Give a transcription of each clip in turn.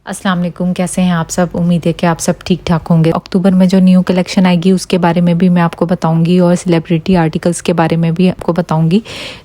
अस्सलाम वालेकुम, कैसे हैं आप सब। उम्मीद है कि आप सब ठीक ठाक होंगे। अक्टूबर में जो न्यू कलेक्शन आएगी उसके बारे में भी मैं आपको बताऊंगी और सेलिब्रिटी आर्टिकल्स के बारे में भी आपको बताऊंगी।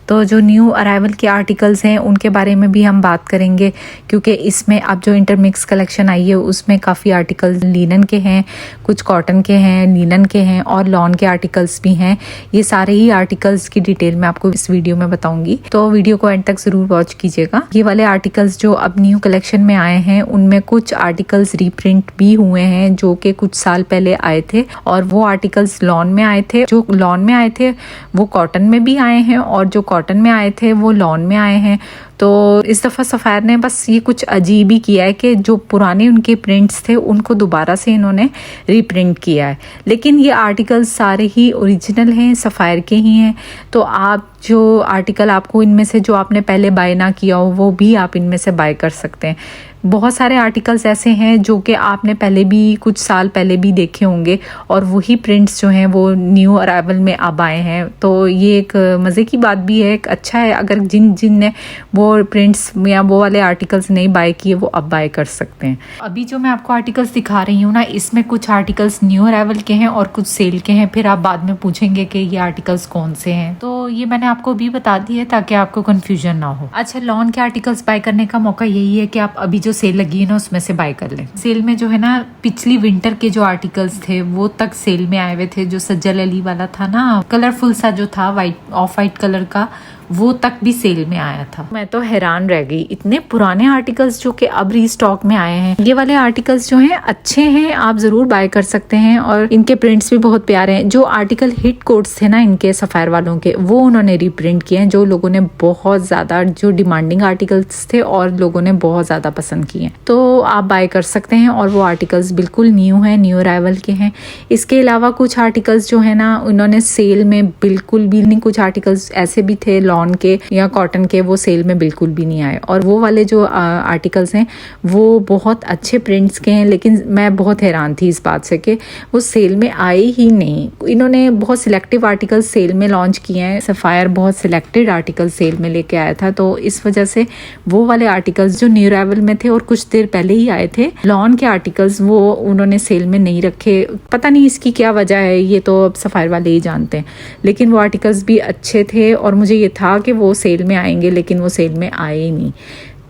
तो जो न्यू अराइवल के आर्टिकल्स हैं उनके बारे में भी हम बात करेंगे, क्योंकि इसमें अब जो इंटरमिक्स कलेक्शन आई है उसमें काफ़ी आर्टिकल्स लिनन के हैं, कुछ कॉटन के हैं, लिनन के हैं और लॉन के आर्टिकल्स भी हैं। ये सारे ही आर्टिकल्स की डिटेल मैं आपको इस वीडियो में बताऊंगी, तो वीडियो को एंड तक ज़रूर वॉच कीजिएगा। ये वाले आर्टिकल्स जो अब न्यू कलेक्शन में आए हैं उनमें कुछ आर्टिकल्स रीप्रिंट भी हुए हैं जो कि कुछ साल पहले आए थे, और वो आर्टिकल्स लॉन में आए थे। जो लॉन में आए थे वो कॉटन में भी आए हैं और जो कॉटन में आए थे वो लॉन में आए हैं। तो इस दफ़ा सफ़ायर ने बस ये कुछ अजीब ही किया है कि जो पुराने उनके प्रिंट्स थे उनको दोबारा से इन्होंने रीप्रिंट किया है, लेकिन ये आर्टिकल्स सारे ही ओरिजिनल हैं, सफ़ायर के ही हैं। तो आप जो आर्टिकल आपको इनमें से जो आपने पहले बाय ना किया हो वो भी आप इनमें से बाय कर सकते हैं। बहुत सारे आर्टिकल्स ऐसे हैं जो कि आपने पहले भी कुछ साल पहले भी देखे होंगे और वही प्रिंट्स जो हैं वो न्यू अराइवल में अब आए हैं। तो ये एक मज़े की बात भी है, एक अच्छा है। अगर जिन ने वो प्रिंट्स या वो वाले आर्टिकल्स नहीं बाय किए वो अब बाय कर सकते हैं। अभी जो मैं आपको आर्टिकल्स दिखा रही हूँ ना, इसमें कुछ आर्टिकल्स न्यू अराइवल के हैं और कुछ सेल के हैं। फिर आप बाद में पूछेंगे कि ये आर्टिकल्स कौन से हैं, तो ये मैंने आपको भी बता दी है ताकि आपको कन्फ्यूजन ना हो। अच्छा, लॉन के आर्टिकल्स बाय करने का मौका यही है कि आप अभी जो सेल लगी है ना उसमें से बाय कर लें। सेल में जो है ना, पिछली विंटर के जो आर्टिकल्स थे वो तक सेल में आए हुए थे। जो सज्जल अली वाला था ना, कलरफुल सा जो था, वाइट ऑफ वाइट कलर का, वो तक भी सेल में आया था। मैं तो हैरान रह गई, इतने पुराने आर्टिकल्स जो कि अब रीस्टॉक में आए हैं। ये वाले आर्टिकल्स जो हैं अच्छे हैं, आप जरूर बाय कर सकते हैं और इनके प्रिंट्स भी बहुत प्यारे हैं। जो आर्टिकल हिट कोड्स थे ना इनके सफायर वालों के, वो उन्होंने रीप्रिंट किए हैं, जो लोगों ने बहुत ज्यादा, जो डिमांडिंग आर्टिकल्स थे और लोगों ने बहुत ज्यादा पसंद किए, तो आप बाय कर सकते हैं। और वो आर्टिकल्स बिल्कुल न्यू हैं, न्यू अराइवल के हैं। इसके अलावा कुछ आर्टिकल्स जो है ना उन्होंने सेल में बिल्कुल भी नहीं, कुछ आर्टिकल्स ऐसे भी थे लॉन के या कॉटन के, वो सेल में बिल्कुल भी नहीं आए। और वो वाले जो आर्टिकल्स हैं वो बहुत अच्छे प्रिंट्स के हैं, लेकिन मैं बहुत हैरान थी इस बात से कि वो सेल में आए ही नहीं। इन्होंने बहुत सिलेक्टिव आर्टिकल्स सेल में लॉन्च किए हैं। सफायर बहुत सिलेक्टेड आर्टिकल सेल में लेके आया था, तो इस वजह से वो वाले आर्टिकल्स जो न्यू अराइवल में थे और कुछ देर पहले ही आए थे, लॉन के आर्टिकल्स, वो उन्होंने सेल में नहीं रखे। पता नहीं इसकी क्या वजह है, ये तो अब सफायर वाले ही जानते हैं। लेकिन वो आर्टिकल्स भी अच्छे थे और मुझे ये था कि वो सेल में आएंगे, लेकिन वो सेल में आए ही नहीं।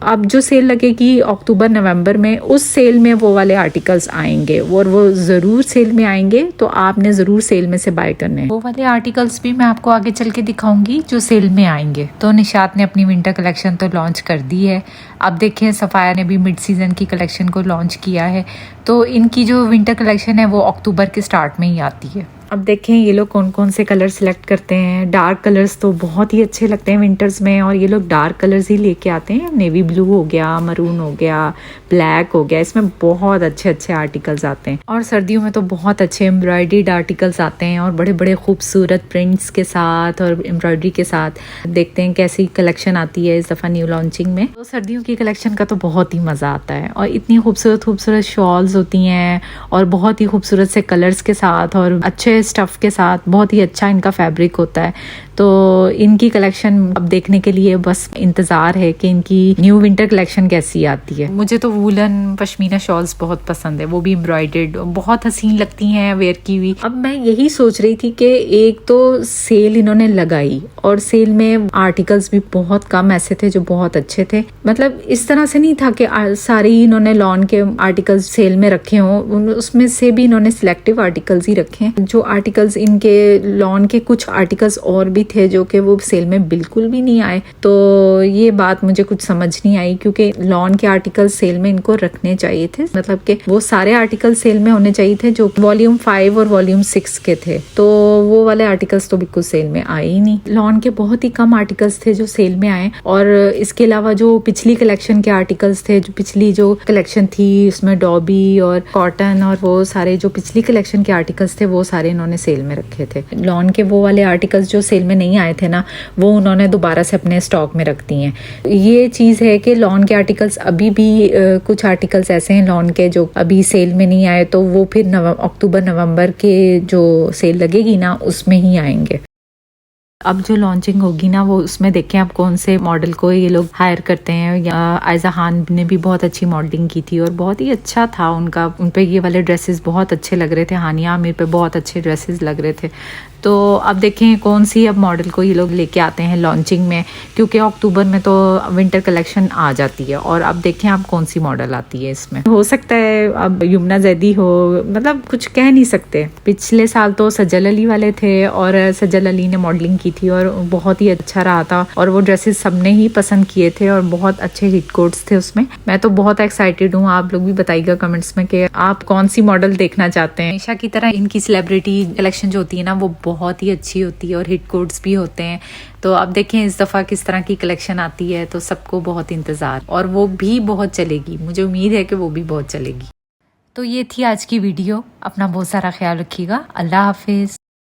अब जो सेल लगेगी अक्टूबर नवंबर में, उस सेल में वो वाले आर्टिकल्स आएंगे और वो ज़रूर सेल में आएंगे, तो आपने ज़रूर सेल में से बाय करने हैं। वो वाले आर्टिकल्स भी मैं आपको आगे चल के दिखाऊंगी जो सेल में आएंगे। तो निशात ने अपनी विंटर कलेक्शन तो लॉन्च कर दी है। अब देखें, सफायर ने भी मिड सीजन की कलेक्शन को लॉन्च किया है, तो इनकी जो विंटर कलेक्शन है वो अक्टूबर के स्टार्ट में ही आती है। अब देखें ये लोग कौन कौन से कलर सिलेक्ट करते हैं। डार्क कलर्स तो बहुत ही अच्छे लगते हैं विंटर्स में, और ये लोग डार्क कलर्स ही लेके आते हैं। नेवी ब्लू हो गया, मरून हो गया, ब्लैक हो गया, इसमें बहुत अच्छे अच्छे आर्टिकल्स आते हैं। और सर्दियों में तो बहुत अच्छे एम्ब्रॉयडर्ड आर्टिकल्स आते हैं और बड़े बड़े खूबसूरत प्रिंट्स के साथ और एम्ब्रॉयडरी के साथ। देखते हैं कैसी कलेक्शन आती है इस दफ़ा न्यू लॉन्चिंग में। तो सर्दियों की कलेक्शन का तो बहुत ही मज़ा आता है, और इतनी खूबसूरत खूबसूरत शॉल्स होती हैं और बहुत ही खूबसूरत से कलर्स के साथ और अच्छे स्टफ के साथ। बहुत ही अच्छा इनका फैब्रिक होता है। तो इनकी कलेक्शन अब देखने के लिए बस इंतज़ार है कि इनकी न्यू विंटर कलेक्शन कैसी आती है। मुझे तो वूलन पश्मीना शॉल्स बहुत पसंद है, वो भी एम्ब्रॉयडर्ड, बहुत हसीन लगती हैं वेयर की हुई। अब मैं यही सोच रही थी कि एक तो सेल इन्होंने लगाई और सेल में आर्टिकल्स भी बहुत कम ऐसे थे जो बहुत अच्छे थे। मतलब इस तरह से नहीं था कि सारे ही इन्होंने लॉन के आर्टिकल्स सेल में रखे हों, उसमें से भी इन्होंने सिलेक्टिव आर्टिकल्स ही रखे हैं। जो आर्टिकल्स इनके लॉन के, कुछ आर्टिकल्स और भी थे जो कि वो सेल में बिल्कुल भी नहीं आए। तो ये बात मुझे कुछ समझ नहीं आई, क्योंकि लॉन के आर्टिकल सेल में इनको रखने चाहिए थे। मतलब कि वो सारे आर्टिकल सेल में होने चाहिए थे जो वॉल्यूम 5 और वॉल्यूम 6 के थे, तो वो वाले आर्टिकल्स तो बिल्कुल सेल में आए ही नहीं। लॉन के बहुत ही कम आर्टिकल्स थे जो सेल में आए, और इसके अलावा जो पिछली कलेक्शन के आर्टिकल्स थे, जो पिछली जो कलेक्शन थी उसमें डॉबी और कॉटन और वो सारे जो पिछली कलेक्शन के आर्टिकल्स थे वो सारे इन्होंने सेल में रखे थे। लॉन के वो वाले आर्टिकल्स जो सेल में नहीं आए थे ना, वो उन्होंने दोबारा से अपने स्टॉक में रख दिए हैं। ये चीज़ है कि लॉन के आर्टिकल्स अभी भी कुछ आर्टिकल्स ऐसे हैं लॉन के जो अभी सेल में नहीं आए, तो वो फिर अक्टूबर नवंबर के जो सेल लगेगी ना उसमें ही आएंगे। अब जो लॉन्चिंग होगी ना वो उसमें देखें आप कौन से मॉडल को ये लोग हायर करते हैं। या आयजा खान ने भी बहुत अच्छी मॉडलिंग की थी और बहुत ही अच्छा था उनका, उन पे ये वाले ड्रेसेस बहुत अच्छे लग रहे थे। हानिया आमिर पे बहुत अच्छे ड्रेसेस लग रहे थे। तो अब देखें कौन सी अब मॉडल को ये लोग लेके आते हैं लॉन्चिंग में, क्योंकि अक्टूबर में तो विंटर कलेक्शन आ जाती है। और अब देखें आप कौन सी मॉडल आती है इसमें। हो सकता है अब यमुना जैदी हो, मतलब कुछ कह नहीं सकते। पिछले साल तो सजल अली वाले थे और सजल अली ने मॉडलिंग की थी और बहुत ही अच्छा रहा था और वो ड्रेसेस सबने ही पसंद किए थे और बहुत अच्छे हिट कोड्स थे उसमें। मैं तो बहुत एक्साइटेड हूँ। आप लोग भी बताइएगा कमेंट्स में कि आप कौन सी मॉडल देखना चाहते हैं। हमेशा की तरह इनकी सेलिब्रिटी कलेक्शन जो होती है ना वो बहुत ही अच्छी होती है और हिट कोड्स भी होते हैं। तो अब देखें इस दफ़ा किस तरह की कलेक्शन आती है, तो सबको बहुत इंतज़ार, और वो भी बहुत चलेगी। मुझे उम्मीद है कि वो भी बहुत चलेगी। तो ये थी आज की वीडियो। अपना बहुत सारा ख्याल रखिएगा। अल्लाह हाफिज़।